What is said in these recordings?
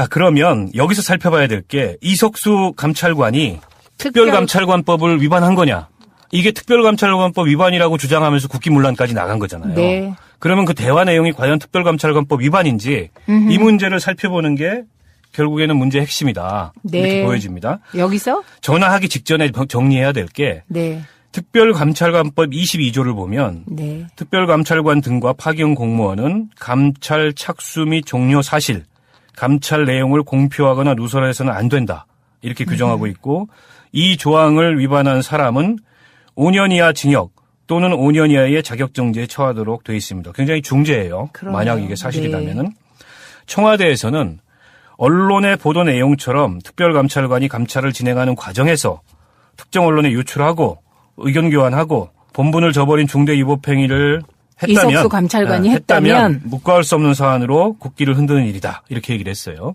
자, 그러면 여기서 살펴봐야 될 게 이석수 감찰관이 특별감찰관법을 위반한 거냐. 이게 특별감찰관법 위반이라고 주장하면서 국기문란까지 나간 거잖아요. 네. 그러면 그 대화 내용이 과연 특별감찰관법 위반인지 이 문제를 살펴보는 게 결국에는 문제의 핵심이다. 네. 이렇게 보여집니다. 여기서? 전화하기 직전에 정리해야 될 게 네. 특별감찰관법 22조를 보면 네. 특별감찰관 등과 파견 공무원은 감찰 착수 및 종료 사실, 감찰 내용을 공표하거나 누설해서는 안 된다. 이렇게 규정하고 있고 이 조항을 위반한 사람은 5년 이하 징역 또는 5년 이하의 자격정지에 처하도록 되어 있습니다. 굉장히 중죄예요. 그러네요. 만약 이게 사실이라면은. 청와대에서는 언론의 보도 내용처럼 특별감찰관이 감찰을 진행하는 과정에서 특정 언론에 유출하고 의견 교환하고 본분을 저버린 중대 위법 행위를 했다면 이석수 감찰관이 했다면 묵과할 수 없는 사안으로 국기를 흔드는 일이다. 이렇게 얘기를 했어요.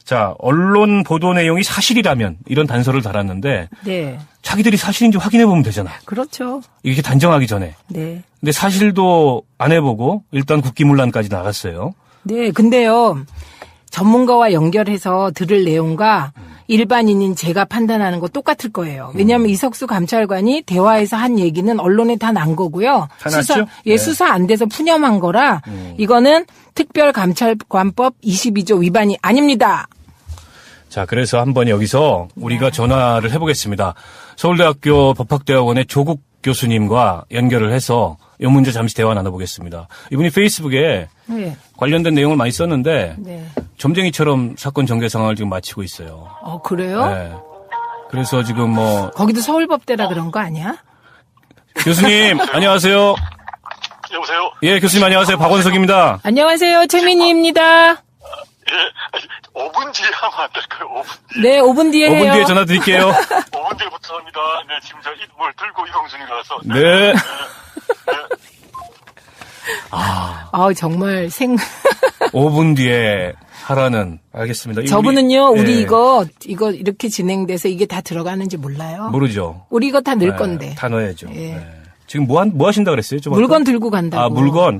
자, 언론 보도 내용이 사실이라면 이런 단서를 달았는데 네. 자기들이 사실인지 확인해 보면 되잖아. 그렇죠. 이렇게 단정하기 전에. 네. 근데 사실도 안 해보고 일단 국기문란까지 나갔어요. 네. 근데요. 전문가와 연결해서 들을 내용과 일반인인 제가 판단하는 거 똑같을 거예요. 왜냐하면 이석수 감찰관이 대화에서 한 얘기는 언론에 다 난 거고요. 다 났죠? 네. 수사 안 돼서 푸념한 거라 이거는 특별감찰관법 22조 위반이 아닙니다. 자, 그래서 한번 여기서 우리가 전화를 해보겠습니다. 서울대학교 법학대학원의 조국 교수님과 연결을 해서 이 문제 잠시 대화 나눠보겠습니다. 이분이 페이스북에 네. 관련된 내용을 많이 썼는데 네. 점쟁이처럼 사건 전개 상황을 지금 마치고 있어요. 그래요? 네. 그래서 지금 거기도 서울법대라 그런 거 아니야? 교수님 안녕하세요. 여보세요? 예, 교수님 안녕하세요. 박원석입니다. 안녕하세요. 최민희입니다. 예, 5분 뒤에 하면 안 될까요? 5분. 네, 5분 뒤에 5분 해요. 뒤에 전화 드릴게요. 5분 뒤부터 합니다. 네, 지금 뭘 들고 이동 중이라서. 네. 정말 5분 뒤에 하라는 알겠습니다. 저분은요, 우리 예. 이거 이렇게 진행돼서 이게 다 들어가는지 몰라요. 모르죠. 우리 이거 다 넣을 네, 건데. 다 넣어야죠. 예. 네. 지금 뭐 하신다 그랬어요? 좀 물건 아까? 들고 간다고. 물건.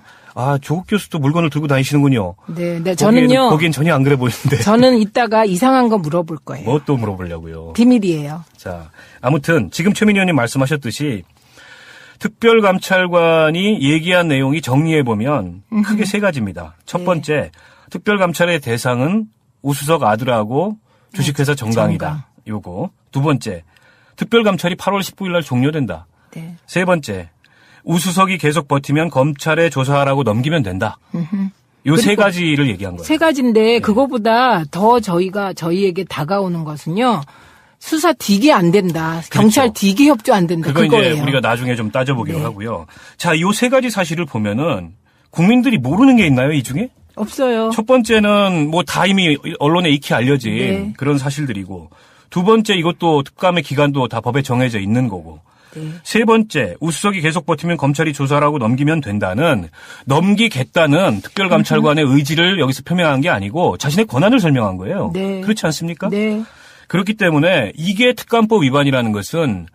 조국 교수도 물건을 들고 다니시는군요. 네, 저는요. 보기엔 전혀 안 그래 보이는데. 저는 이따가 이상한 거 물어볼 거예요. 뭐 또 물어보려고요. 비밀이에요. 자, 아무튼 지금 최민희 의원님 말씀하셨듯이 특별감찰관이 얘기한 내용이 정리해보면 크게 세 가지입니다. 첫 번째, 특별감찰의 대상은 우수석 아들하고 주식회사 정강이다. 요거. 두 번째, 특별감찰이 8월 19일 날 종료된다. 네. 세 번째, 우수석이 계속 버티면 검찰에 조사하라고 넘기면 된다. 요 세 가지를 얘기한 거예요. 세 가지인데 그거보다 더 저희에게 다가오는 것은요. 수사 디게 안 된다. 경찰 그렇죠. 디게 협조 안 된다. 그거 그거예요. 이제 우리가 나중에 좀 따져보기로 네. 하고요. 자, 요 세 가지 사실을 보면은 국민들이 모르는 게 있나요, 이 중에? 없어요. 첫 번째는 뭐 다 이미 언론에 익히 알려진 네. 그런 사실들이고, 두 번째 이것도 특감의 기간도 다 법에 정해져 있는 거고, 네. 세 번째 우수석이 계속 버티면 검찰이 조사하라고 넘기면 된다는, 넘기겠다는 특별감찰관의 의지를 여기서 표명한 게 아니고 자신의 권한을 설명한 거예요. 네. 그렇지 않습니까? 네. 그렇기 때문에 이게 특감법 위반이라는 것은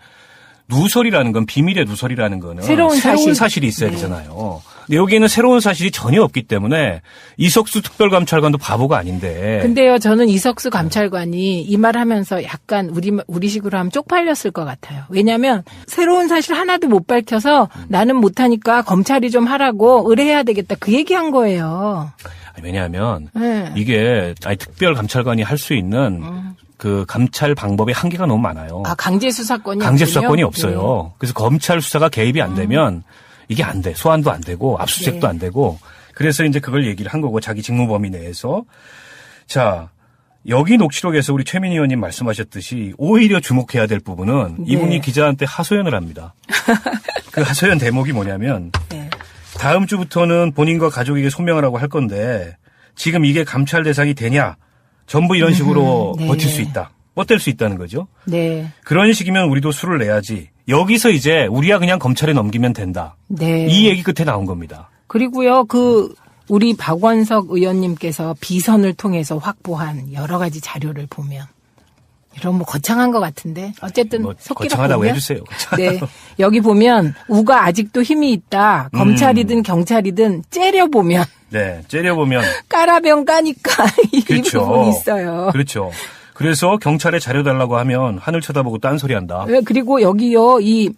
누설이라는 건, 비밀의 누설이라는 거는 새로운 사실이 있어야 네. 되잖아요. 근데 여기에는 새로운 사실이 전혀 없기 때문에 이석수 특별감찰관도 바보가 아닌데. 근데요, 저는 이석수 감찰관이 이 말 하면서 약간 우리식으로 하면 쪽팔렸을 것 같아요. 왜냐하면 새로운 사실 하나도 못 밝혀서 나는 못하니까 검찰이 좀 하라고 의뢰해야 되겠다. 그 얘기한 거예요. 왜냐하면 네. 이게 특별감찰관이 할 수 있는 그 감찰 방법의 한계가 너무 많아요. 강제 수사권이 강제 없군요. 수사권이 없어요. 그래서 검찰 수사가 개입이 안 되면 이게 안 돼. 소환도 안 되고 압수수색도 네. 안 되고. 그래서 이제 그걸 얘기를 한 거고, 자기 직무 범위 내에서. 자, 여기 녹취록에서 우리 최민희 의원님 말씀하셨듯이 오히려 주목해야 될 부분은 이분이 네. 기자한테 하소연을 합니다. 그 하소연 대목이 뭐냐면 네. 다음 주부터는 본인과 가족에게 소명하라고 할 건데 지금 이게 감찰 대상이 되냐? 전부 이런 식으로 네. 버틸 수 있다. 뻗댈 수 있다는 거죠. 네. 그런 식이면 우리도 수를 내야지. 여기서 이제 우리야 그냥 검찰에 넘기면 된다. 네. 이 얘기 끝에 나온 겁니다. 그리고요, 우리 박원석 의원님께서 비선을 통해서 확보한 여러 가지 자료를 보면 이런 거창한 것 같은데 어쨌든 속기록 거창하다고 보면 해주세요. 네, 여기 보면 우가 아직도 힘이 있다. 검찰이든 경찰이든 째려 보면 네, 째려보면. 까라병 까니까 이 그렇죠. 부분이 있어요. 그렇죠. 그래서 경찰에 자료달라고 하면 하늘 쳐다보고 딴소리한다. 네, 그리고 여기요, 이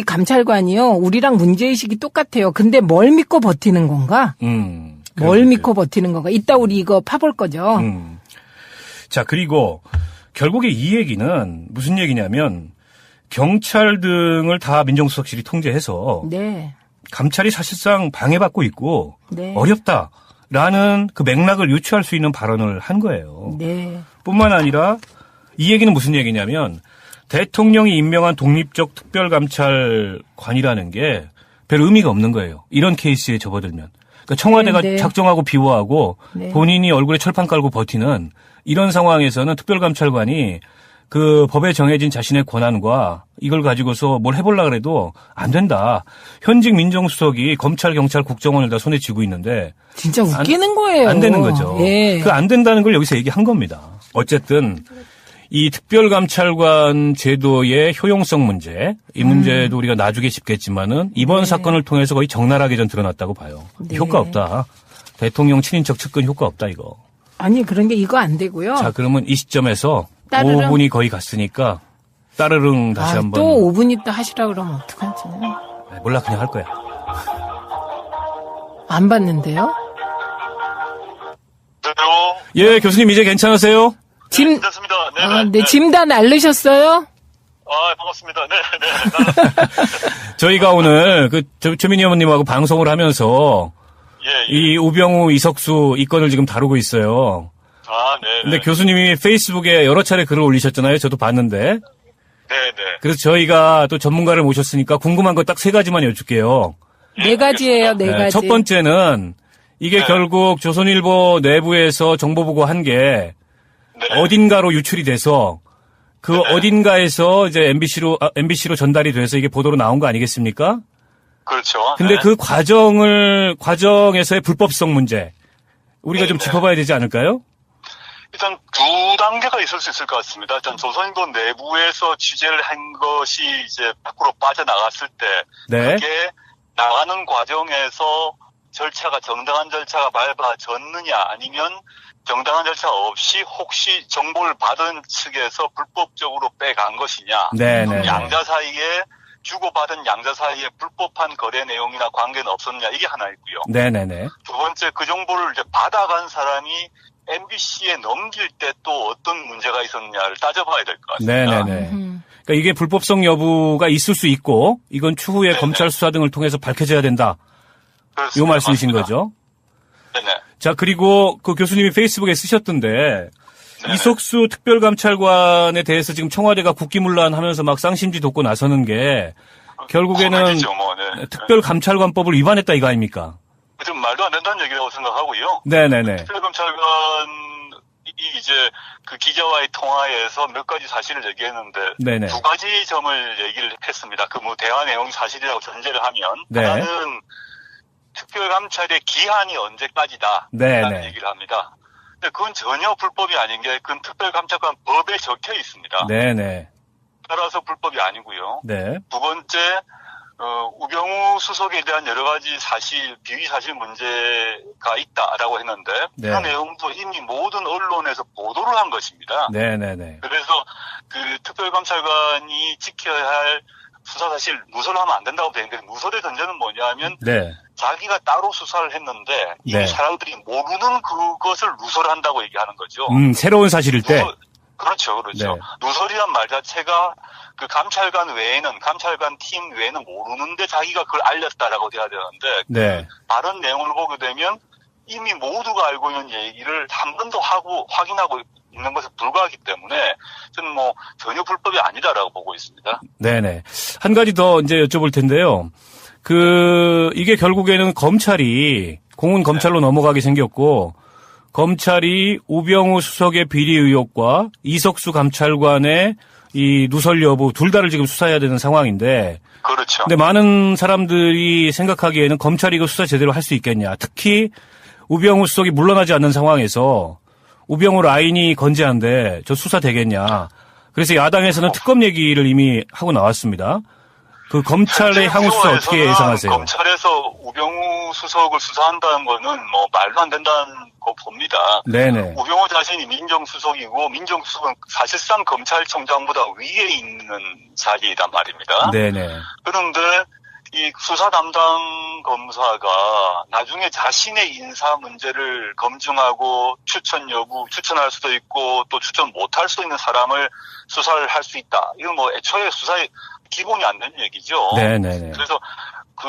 감찰관이요, 우리랑 문제의식이 똑같아요. 근데 뭘 믿고 버티는 건가? 뭘 믿고 버티는 건가? 이따 우리 이거 파볼 거죠. 자, 그리고 결국에 이 얘기는 무슨 얘기냐면 경찰 등을 다 민정수석실이 통제해서 네. 감찰이 사실상 방해받고 있고 네. 어렵다라는 그 맥락을 유추할 수 있는 발언을 한 거예요. 네. 뿐만 아니라 이 얘기는 무슨 얘기냐면 대통령이 임명한 독립적 특별감찰관이라는 게 별 의미가 없는 거예요. 이런 케이스에 접어들면. 그러니까 청와대가 네. 작정하고 비호하고 네. 본인이 얼굴에 철판 깔고 버티는 이런 상황에서는 특별감찰관이 그 법에 정해진 자신의 권한과 이걸 가지고서 뭘 해보려고 해도 안 된다. 현직 민정수석이 검찰, 경찰, 국정원을 다 손에 쥐고 있는데 진짜 웃기는 거예요. 안 되는 거죠. 예. 그 안 된다는 걸 여기서 얘기한 겁니다. 어쨌든 이 특별감찰관 제도의 효용성 문제, 이 문제도 우리가 나중에 짚겠지만은 이번 사건을 통해서 거의 적나라하게 전 드러났다고 봐요. 네. 효과 없다. 대통령 친인척 측근 효과 없다 이거. 아니 그런 게 이거 안 되고요. 자, 그러면 이 시점에서 따르릉. 5분이 거의 갔으니까 따르릉 다시 한번. 또 5분 있다 하시라 그러면 어떡하지? 몰라 그냥 할 거야. 안 봤는데요? 예, 교수님 이제 괜찮으세요? 짐, 괜찮습니다. 네, 아, 네, 네, 짐 다 날르셨어요? 반갑습니다. 네. 저희가 오늘 그 조민희 어머님하고 방송을 하면서 예. 이 우병우, 이석수 이 건을 지금 다루고 있어요. 네. 근데 교수님이 페이스북에 여러 차례 글을 올리셨잖아요. 저도 봤는데. 네. 그래서 저희가 또 전문가를 모셨으니까 궁금한 거 딱 3가지만 여쭐게요. 네 가지예요, 네 가지. 첫 번째는 이게 결국 조선일보 내부에서 정보보고 한 게 어딘가로 유출이 돼서 그 어딘가에서 이제 MBC로 전달이 돼서 이게 보도로 나온 거 아니겠습니까? 그렇죠. 근데 그 과정에서의 불법성 문제 우리가 좀 짚어봐야 되지 않을까요? 일단 두 단계가 있을 수 있을 것 같습니다. 일단 조선일보 내부에서 취재를 한 것이 이제 밖으로 빠져나갔을 때 네. 그게 나가는 과정에서 정당한 절차가 밟아졌느냐 아니면 정당한 절차 없이 혹시 정보를 받은 측에서 불법적으로 빼간 것이냐. 네네. 양자 사이에 주고받은 양자 사이에 불법한 거래 내용이나 관계는 없었냐 이게 하나 있고요. 네네네. 두 번째 그 정보를 이제 받아간 사람이 MBC에 넘길 때 또 어떤 문제가 있었느냐를 따져봐야 될 것 같습니다. 네네네. 그러니까 이게 불법성 여부가 있을 수 있고 이건 추후에 검찰 수사 등을 통해서 밝혀져야 된다. 이 말씀이신 맞습니다. 거죠? 네네. 자, 그리고 그 교수님이 페이스북에 쓰셨던데 네네. 이석수 특별감찰관에 대해서 지금 청와대가 국기문란하면서 막 쌍심지 돋고 나서는 게 결국에는 코미디죠, 뭐, 네. 특별감찰관법을 위반했다 이거 아닙니까? 좀 말도 안 된다는 얘기라고 생각하고요. 네네네. 특별감찰관이 이제 그 기자와의 통화에서 몇 가지 사실을 얘기했는데 네네. 두 가지 점을 얘기를 했습니다. 그 뭐 대화 내용이 사실이라고 전제를 하면 네. 하나는 특별감찰의 기한이 언제까지다 네네. 라는 얘기를 합니다. 근데 그건 전혀 불법이 아닌 게 그건 특별감찰관 법에 적혀 있습니다. 네네. 따라서 불법이 아니고요. 네. 두 번째 우병우 수석에 대한 여러 가지 비위 사실 문제가 있다라고 했는데 네. 그 내용도 이미 모든 언론에서 보도를 한 것입니다. 네네네. 그래서 그 특별감찰관이 지켜야 할 수사 사실 누설을 하면 안 된다고 되는데 누설의 전제는 뭐냐 하면 네. 자기가 따로 수사를 했는데 이미 네. 사람들이 모르는 그것을 누설한다고 얘기하는 거죠. 새로운 사실일 때. 그렇죠. 네. 누설이란 말 자체가 그 감찰관 팀 외에는 모르는데 자기가 그걸 알렸다라고 돼야 되는데 네. 다른 내용을 보게 되면 이미 모두가 알고 있는 얘기를 한 번 더 확인하고 있는 것에 불과하기 때문에 저는 뭐 전혀 불법이 아니다라고 보고 있습니다. 네네. 한 가지 더 이제 여쭤볼 텐데요. 이게 결국에는 검찰이 공은 검찰로 넘어가게 생겼고 검찰이 우병우 수석의 비리 의혹과 이석수 감찰관의 이 누설 여부 둘 다를 지금 수사해야 되는 상황인데. 그렇죠. 근데 많은 사람들이 생각하기에는 검찰이 이거 수사 제대로 할 수 있겠냐. 특히 우병우 수석이 물러나지 않는 상황에서 우병우 라인이 건재한데 저 수사 되겠냐. 그래서 야당에서는 특검 얘기를 이미 하고 나왔습니다. 그 검찰의 향후 수사 어떻게 예상하세요? 검찰에서 우병우 수석을 수사한다는 거는 뭐 말도 안 된다는 거 봅니다. 네네. 우병우 자신이 민정수석이고 민정수석은 사실상 검찰총장보다 위에 있는 자리이단 말입니다. 네네. 그런데 이 수사 담당 검사가 나중에 자신의 인사 문제를 검증하고 추천 여부, 추천할 수도 있고 또 추천 못할 수 있는 사람을 수사를 할 수 있다. 이건 뭐 애초에 수사의 기본이 안 되는 얘기죠. 네네네. 그래서 그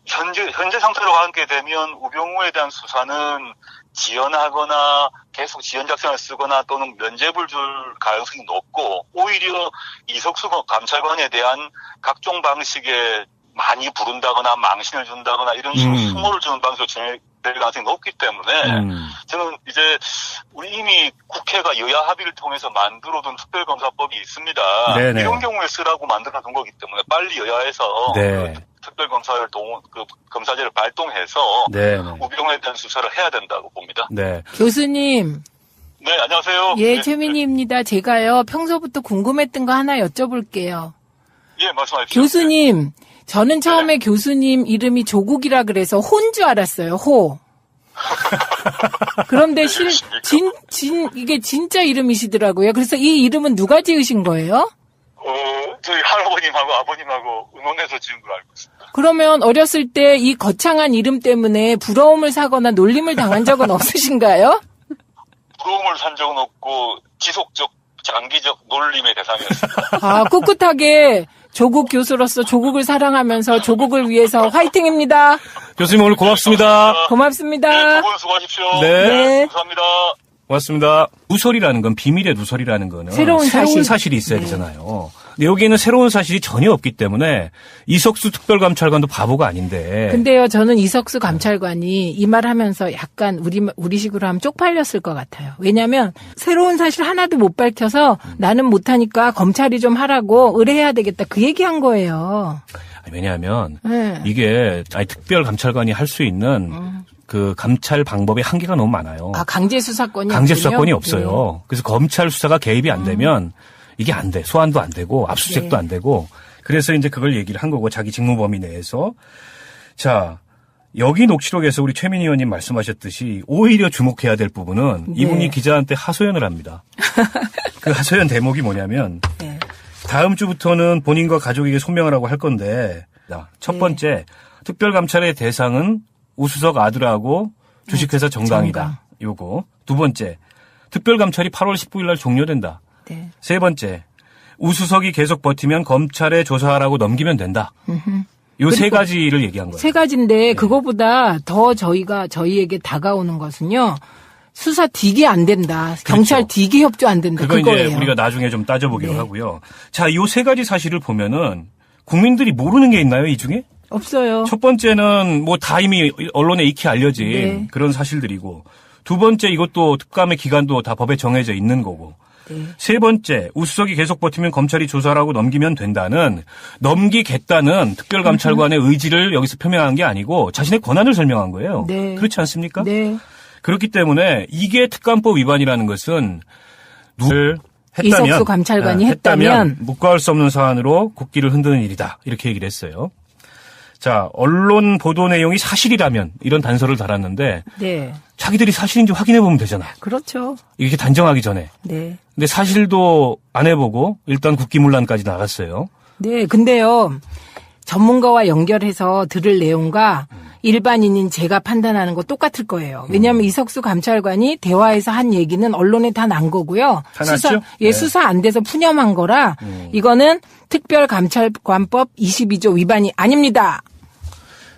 현재 상태로 가게 되면 우병우에 대한 수사는 지연하거나 계속 지연 작전을 쓰거나 또는 면죄부를 줄 가능성이 높고 오히려 이석수 감찰관에 대한 각종 방식의 많이 부른다거나 망신을 준다거나 이런 식으로 수모를 주는 방식으로 진행될 가능성이 높기 때문에 저는 이제 우리 이미 국회가 여야 합의를 통해서 만들어둔 특별검사법이 있습니다. 네네. 이런 경우에 쓰라고 만들어둔 거기 때문에 빨리 여야에서 네. 그 특별검사를 검사제를 발동해서 네네. 우병우에 대한 수사를 해야 된다고 봅니다. 네. 교수님. 네, 안녕하세요. 예, 네, 최민희입니다. 제가요, 평소부터 궁금했던 거 하나 여쭤볼게요. 예, 말씀하십시오. 교수님, 저는 처음에 교수님 이름이 조국이라 그래서 호인 줄 알았어요, 호. 그런데 이게 진짜 이름이시더라고요. 그래서 이 이름은 누가 지으신 거예요? 저희 할아버님하고 아버님하고 응원해서 지은 걸 알고 있습니다. 그러면 어렸을 때 이 거창한 이름 때문에 부러움을 사거나 놀림을 당한 적은 없으신가요? 부러움을 산 적은 없고 지속적 장기적 놀림의 대상이었습니다. 아, 꿋꿋하게 조국 교수로서 조국을 사랑하면서 조국을 위해서 화이팅입니다. 교수님 오늘 고맙습니다. 고맙습니다. 네, 두 분 수고하십시오. 네. 감사합니다. 고맙습니다. 누설이라는 건 비밀의 누설이라는 거는 새로운 사실. 사실이 있어야 네. 되잖아요. 근데 여기에는 새로운 사실이 전혀 없기 때문에 이석수 특별감찰관도 바보가 아닌데. 근데요, 저는 이석수 감찰관이 이 말 하면서 약간 우리식으로 하면 쪽팔렸을 것 같아요. 왜냐면 새로운 사실 하나도 못 밝혀서 나는 못하니까 검찰이 좀 하라고 의뢰해야 되겠다. 그 얘기한 거예요. 왜냐하면 네. 이게 특별감찰관이 할 수 있는 그 감찰 방법의 한계가 너무 많아요. 아, 강제 수사권이 강제 없군요. 수사권이 없어요. 네. 그래서 검찰 수사가 개입이 안 되면 이게 안 돼. 소환도 안 되고 압수수색도 네. 안 되고 그래서 이제 그걸 얘기를 한 거고 자기 직무 범위 내에서. 자, 여기 녹취록에서 우리 최민희 의원님 말씀하셨듯이 오히려 주목해야 될 부분은 네. 이분이 기자한테 하소연을 합니다. 그 하소연 대목이 뭐냐면 네. 다음 주부터는 본인과 가족에게 소명하라고 할 건데 첫 번째 특별감찰의 대상은 우수석 아들하고 주식회사 정강이다. 정강. 요거. 두 번째, 특별감찰이 8월 19일 날 종료된다. 네. 세 번째, 우수석이 계속 버티면 검찰에 조사하라고 넘기면 된다. 요 세 가지를 얘기한 거예요. 세 가지인데 그거보다 더 저희에게 다가오는 것은요. 수사 디게 안 된다. 경찰 그렇죠. 디게 협조 안 된다. 그거 그거예요. 이제 우리가 나중에 좀 따져보기로 네. 하고요. 자, 요 세 가지 사실을 보면은 국민들이 모르는 게 있나요, 이 중에? 없어요. 첫 번째는 뭐 다 이미 언론에 익히 알려진 네. 그런 사실들이고, 두 번째 이것도 특감의 기간도 다 법에 정해져 있는 거고, 네. 세 번째 우수석이 계속 버티면 검찰이 조사하라고 넘기면 된다는, 넘기겠다는 특별감찰관의 의지를 여기서 표명한 게 아니고 자신의 권한을 설명한 거예요. 네. 그렇지 않습니까? 네. 그렇기 때문에 이게 특감법 위반이라는 것은 누를 했다면, 이석수 감찰관이 했다면 묵과할 수 없는 사안으로 국기를 흔드는 일이다. 이렇게 얘기를 했어요. 자, 언론 보도 내용이 사실이라면 이런 단서를 달았는데 네. 자기들이 사실인지 확인해 보면 되잖아. 그렇죠. 이렇게 단정하기 전에. 네. 근데 사실도 안 해보고 일단 국기문란까지 나갔어요. 네. 근데요. 전문가와 연결해서 들을 내용과 일반인인 제가 판단하는 거 똑같을 거예요. 왜냐하면 이석수 감찰관이 대화에서 한 얘기는 언론에 다 난 거고요. 다 났죠? 네. 수사 안 돼서 푸념한 거라 이거는 특별감찰관법 22조 위반이 아닙니다.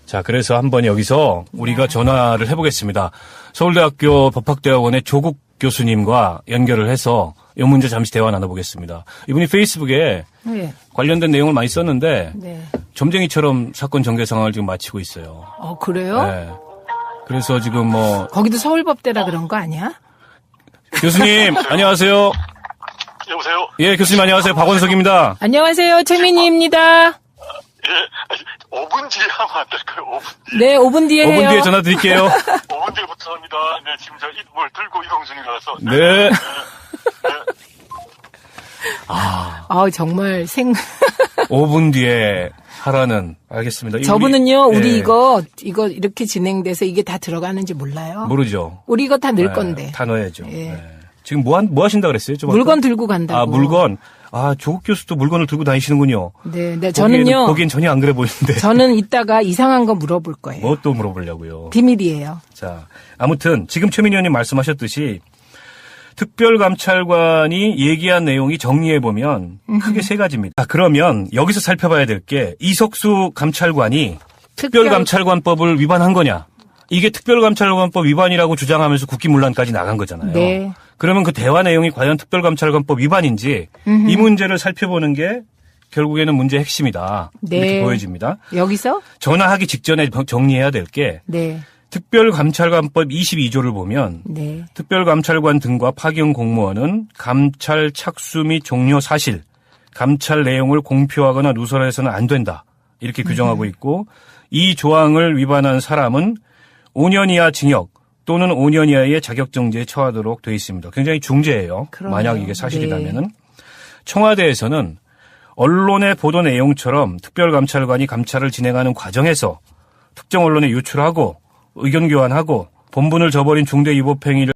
자, 그래서 한번 여기서 우리가 전화를 해보겠습니다. 서울대학교 법학대학원의 조국 교수님과 연결을 해서 이 문제 잠시 대화 나눠보겠습니다. 이분이 페이스북에 네. 관련된 내용을 많이 썼는데 네. 점쟁이처럼 사건 전개 상황을 지금 마치고 있어요. 그래요? 네. 그래서 지금 뭐 거기도 서울법대라 그런 거 아니야? 교수님 안녕하세요. 여보세요? 예, 교수님 안녕하세요. 박원석입니다. 안녕하세요. 최민희입니다. 예, 5분 뒤에 하면 안 될까요? 5분. 네, 5분 뒤에 5분 해요. 뒤에 전화 드릴게요. 5분 뒤에부터 합니다. 네, 지금 저 뭘 들고 이동 중이라서. 네. 정말 5분 뒤에 하라는. 알겠습니다. 저분은요, 우리 예, 이거 이렇게 진행돼서 이게 다 들어가는지 몰라요. 모르죠. 우리 이거 다 넣을 예, 건데. 다 넣어야죠. 예. 예. 지금 뭐 하신다 그랬어요? 좀 물건 아까? 들고 간다고. 아, 물건. 아, 조국 교수도 물건을 들고 다니시는군요. 네, 저는요. 보기엔 전혀 안 그래 보이는데. 저는 이따가 이상한 거 물어볼 거예요. 뭐 또 물어보려고요. 비밀이에요. 자, 아무튼 지금 최민희 의원님 말씀하셨듯이 특별감찰관이 얘기한 내용이 정리해보면 크게 세 가지입니다. 아, 그러면 여기서 살펴봐야 될 게 이석수 감찰관이 특별감찰관법을 위반한 거냐. 이게 특별감찰관법 위반이라고 주장하면서 국기문란까지 나간 거잖아요. 네. 그러면 그 대화 내용이 과연 특별감찰관법 위반인지 이 문제를 살펴보는 게 결국에는 문제의 핵심이다. 네. 이렇게 보여집니다. 여기서? 전화하기 직전에 정리해야 될 게 네. 특별감찰관법 22조를 보면 네. 특별감찰관 등과 파견 공무원은 감찰 착수 및 종료 사실, 감찰 내용을 공표하거나 누설해서는 안 된다. 이렇게 규정하고 있고 이 조항을 위반한 사람은 5년 이하 징역 또는 5년 이하의 자격정지에 처하도록 되어 있습니다. 굉장히 중죄예요. 그러네요. 만약 이게 사실이라면은. 청와대에서는 언론의 보도 내용처럼 특별감찰관이 감찰을 진행하는 과정에서 특정 언론에 유출하고 의견 교환하고 본분을 저버린 중대 위법 행위를